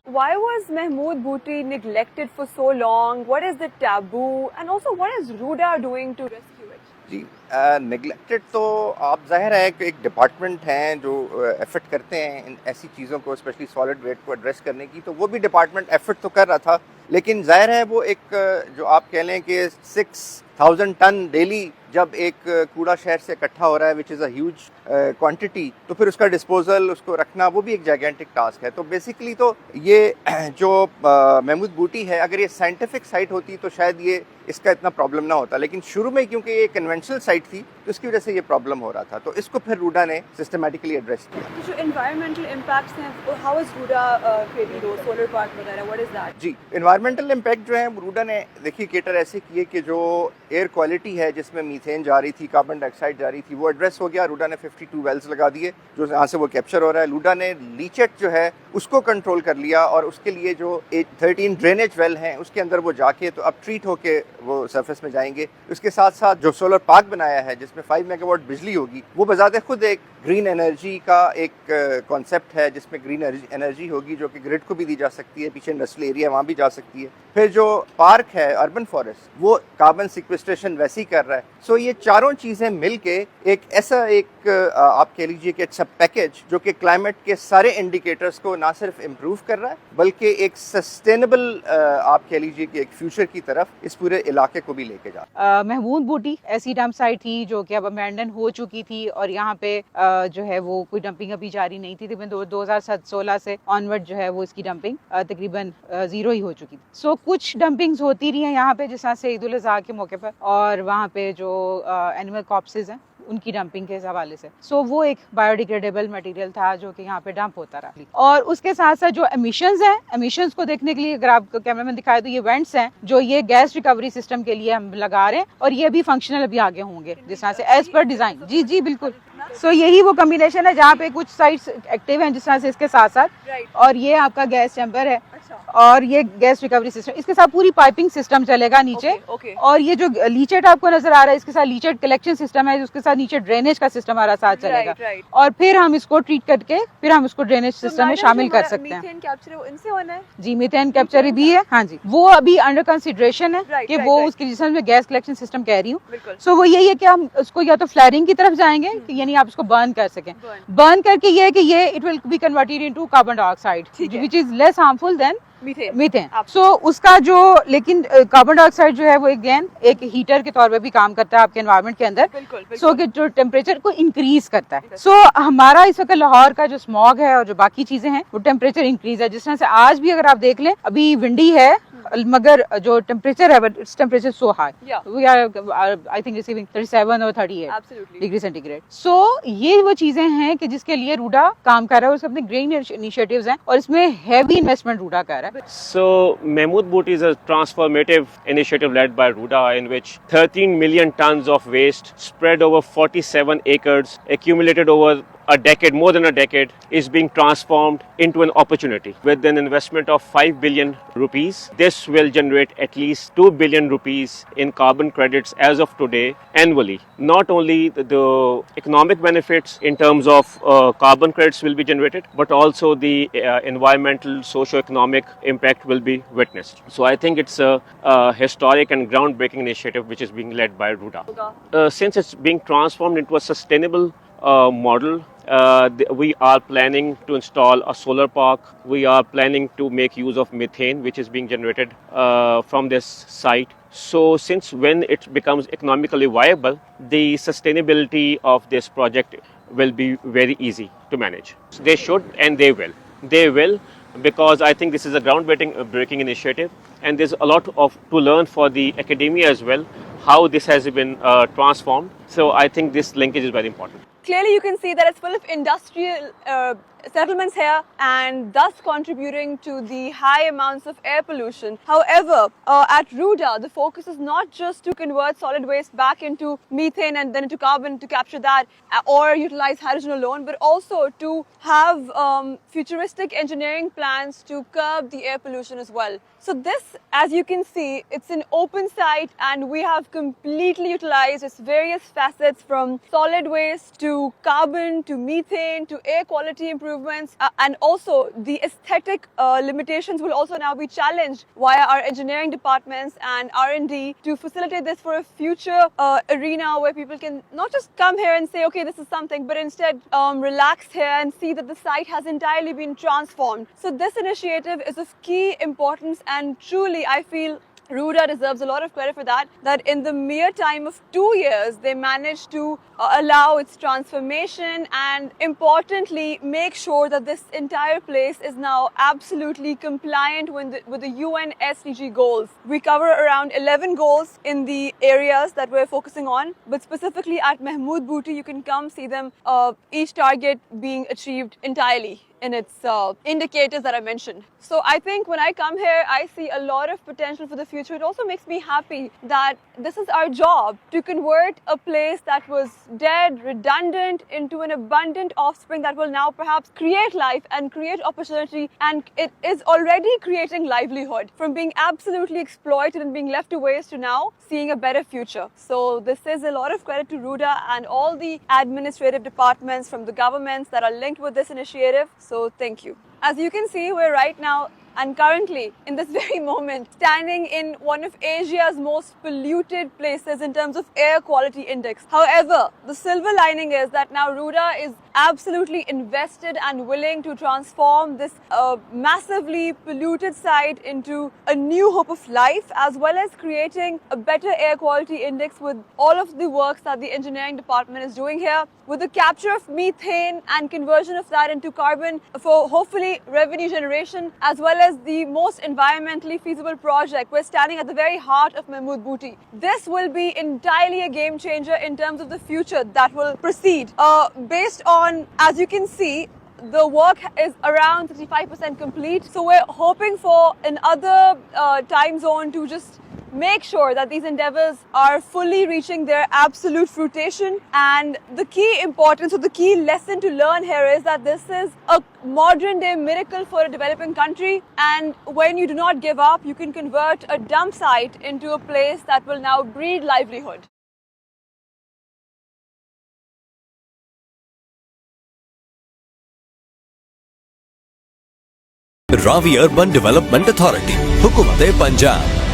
Why was Mahmood Bhooty neglected for so long? What is the taboo? And also, what is Ruda doing to rescue it? जी, neglected तो आप ज़ाहिर है कि एक department हैं जो एफर्ट करते हैं इन ऐसी चीज़ों को, स्पेशली सॉलिड वेस्ट को एड्रेस करने की, तो वो भी डिपार्टमेंट एफर्ट तो कर रहा था, लेकिन ज़ाहिर है वो एक जो आप कह लें कि 6000 टन डेली जब एक कूड़ा शहर से इकट्ठा हो रहा है, which is a huge quantity, तो फिर उसका डिस्पोजल, उसको रखना, वो भी एक जाइगेंटिक टास्क है। तो बेसिकली तो ये जो महमूद बूटी है, अगर ये साइंटिफिक साइट होती तो शायद ये इसका इतना प्रॉब्लम ना होता, लेकिन शुरू में क्योंकि ये कन्वेंशनल साइट थी तो इसकी वजह से ये प्रॉब्लम हो रहा था, तो इसको फिर रूडा ने सिस्टमेटिकली एड्रेस किया। जो एनवायरमेंटल इम्पैक्ट्स हैं, how is RUDA creating those solar park वगैरह, व्हाट इज दैट? जी, एनवायरमेंटल इम्पैक्ट जो है रूडा ने देखिए केटर ऐसे किए कि जो एयर क्वालिटी है जिसमें मीथेन जा रही थी, कार्बन डाइऑक्साइड जा रही थी, वो एड्रेस हो गया। रूडा ने 52 वेल्स लगा दिए जो यहाँ से वो कैप्चर हो रहा है। रूडा ने लीचेट जो है उसको कंट्रोल कर लिया, और उसके लिए जो 13 ड्रेनेज वेल हैं उसके अंदर वो जाके तो अब ट्रीट होके वो सरफेस में जाएंगे। उसके साथ साथ जो सोलर पार्क बनाया है जिसमें 5 मेगावाट बिजली होगी, वो बजाते खुद एक ग्रीन एनर्जी का एक कॉन्सेप्ट है, जिसमें ग्रीन एनर्जी होगी जो कि ग्रिड को भी दी जा सकती है, पीछे इंडस्ट्रियल एरिया वहाँ भी जा सकती है। फिर जो पार्क है अर्बन फॉरेस्ट, वो कार्बन सिक्वेस्ट्रेशन वैसे ही कर रहा है। सो ये चारों चीज़ें मिलके एक ऐसा एक आप कह लीजिए कि अच्छा पैकेज जो कि क्लाइमेट के सारे इंडिकेटर्स को ना सिर्फ इम्प्रूव कर रहा है बल्कि एक सस्टेनेबल आप कह लीजिए कि एक फ्यूचर की तरफ इस पूरे इलाके को भी लेके जा रहा है। महमूद बूटी ऐसी डंप साइट थी जो कि अब अबैंडन हो चुकी थी, और यहाँ पे जो है वो कोई डंपिंग अभी जारी नहीं थी। तकरीबन 2016 से ऑनवर्ड जो है वो इसकी डंपिंग तकरीबन जीरो ही हो चुकी थी। सो कुछ डंपिंग्स होती रही हैं यहाँ पे, जिस तरह से ईद उल अज़हा के मौके पर, और वहाँ पे जो एनिमल कॉर्प्सेज हैं उनकी डंपिंग के हवाले से। सो वो एक बायोडिग्रेडेबल मटेरियल था जो कि यहाँ पे डंप होता रहा। और उसके साथ साथ जो एमिशंस हैं, एमिशंस को देखने के लिए अगर आप कैमरामैन दिखाए तो ये वेंट्स हैं जो ये गैस रिकवरी सिस्टम के लिए हम लगा रहे हैं, और ये भी फंक्शनल अभी आगे होंगे जिस तरह से एज पर डिजाइन। जी जी बिल्कुल। सो यही वो कॉम्बिनेशन है जहाँ पे कुछ साइट्स एक्टिव हैं जिस तरह से इसके साथ साथ, और ये आपका गैस चैम्बर है, और ये गैस रिकवरी सिस्टम, इसके साथ पूरी पाइपिंग सिस्टम चलेगा नीचे। और ये जो लीचेट आपको नजर आ रहा है, इसके साथ लीचेट कलेक्शन सिस्टम है, उसके साथ नीचे ड्रेनेज का सिस्टम हमारा साथ चलेगा। और फिर हम इसको ट्रीट करके फिर हम इसको ड्रेनेज सिस्टम में शामिल कर सकते हैं। मीथेन कैप्चर इनसे होना है? जी, मीथेन कैप्चर भी है। हाँ जी, वो अभी अंडर कंसिडरेशन है कि वो उसके जिसमें मैं गैस कलेक्शन सिस्टम कह रही हूँ। सो वो यही है कि हम उसको या तो फ्लैरिंग की तरफ जाएंगे, यानी आप इसको बर्न कर सकें। बर्न करके ये है कि ये it will be converted into carbon dioxide which is less harmful than methane. So उसका जो, लेकिन कार्बन डाइऑक्साइड जो है वो अगेन एक हीटर के तौर पे भी काम करता है आपके एनवायरनमेंट के अंदर। सो कि जो टेम्परेचर को इंक्रीज करता है। सो हमारा इस वक्त लाहौर का जो स्मॉग है और जो बाकी चीजें हैं वो टेम्परेचर इंक्रीज है। जिस तरह से आज भी अगर आप देख लें, अभी विंडी है मगर जो टेम्परेचर है it's temperature so high, we are I think receiving 37 और 38 डिग्री सेंटीग्रेड। सो ये वो चीजें हैं कि जिसके लिए रूडा काम कर रहा है, उसके अपने ग्रीन इनिशिएटिव्स हैं, और इसमें हैवी इन्वेस्टमेंट रूडा कर रहा है। So Mahmood Booty is a transformative initiative led by Ruda, in which 13 million tons of waste spread over 47 acres accumulated over a decade, more than a decade, is being transformed into an opportunity. With an investment of 5 billion rupees, this will generate at least 2 billion rupees in carbon credits as of today annually. Not only the economic benefits in terms of carbon credits will be generated, but also the environmental, socio-economic impact will be witnessed. So I think it's a historic and groundbreaking initiative which is being led by Ruda. Since it's being transformed into a sustainable model, we are planning to install a solar park. We are planning to make use of methane which is being generated from this site. So since when it becomes economically viable, the sustainability of this project will be very easy to manage. So they should and they will. They will, because I think this is a groundbreaking initiative, and there's a lot to learn for the academia as well, how this has been transformed. So I think this linkage is very important. Clearly you can see that it's full of industrial settlements here, and thus contributing to the high amounts of air pollution. However, at Ruda, the focus is not just to convert solid waste back into methane and then into carbon to capture that, or utilize hydrogen alone, but also to have futuristic engineering plans to curb the air pollution as well. So this, as you can see, it's an open site, and we have completely utilized its various facets, from solid waste to to carbon, to methane, to air quality improvements, and also the aesthetic limitations will also now be challenged via our engineering departments and R&D to facilitate this for a future arena where people can not just come here and say, okay, this is something, but instead relax here and see that the site has entirely been transformed. So this initiative is of key importance, and truly I feel Ruda deserves a lot of credit for that in the mere time of 2 years, they managed to allow its transformation and importantly make sure that this entire place is now absolutely compliant with the UN SDG goals. We cover around 11 goals in the areas that we're focusing on, but specifically at Mahmood Booty, you can come see them, each target being achieved entirely in its indicators that I mentioned. So I think when I come here, I see a lot of potential for the future. It also makes me happy that this is our job, to convert a place that was dead, redundant, into an abundant offspring that will now perhaps create life and create opportunity, and it is already creating livelihood from being absolutely exploited and being left to waste to now seeing a better future. So this is a lot of credit to Ruda and all the administrative departments from the governments that are linked with this initiative. So thank you. As you can see, we're right now and currently in this very moment standing in one of Asia's most polluted places in terms of air quality index. However, the silver lining is that now Ruda is absolutely invested and willing to transform this massively polluted site into a new hope of life, as well as creating a better air quality index with all of the works that the engineering department is doing here, with the capture of methane and conversion of that into carbon for hopefully revenue generation, as well as the most environmentally feasible project. We're standing at the very heart of Mahmood Booty. This will be entirely a game changer in terms of the future that will proceed. Based on, as you can see, the work is around 35% complete. So we're hoping for another time zone to just make sure that these endeavors are fully reaching their absolute fruition. And the key importance, or the key lesson to learn here, is that this is a modern day miracle for a developing country. And when you do not give up, you can convert a dump site into a place that will now breed livelihood. Ravi urban development authority, हुकूमत पंजाब।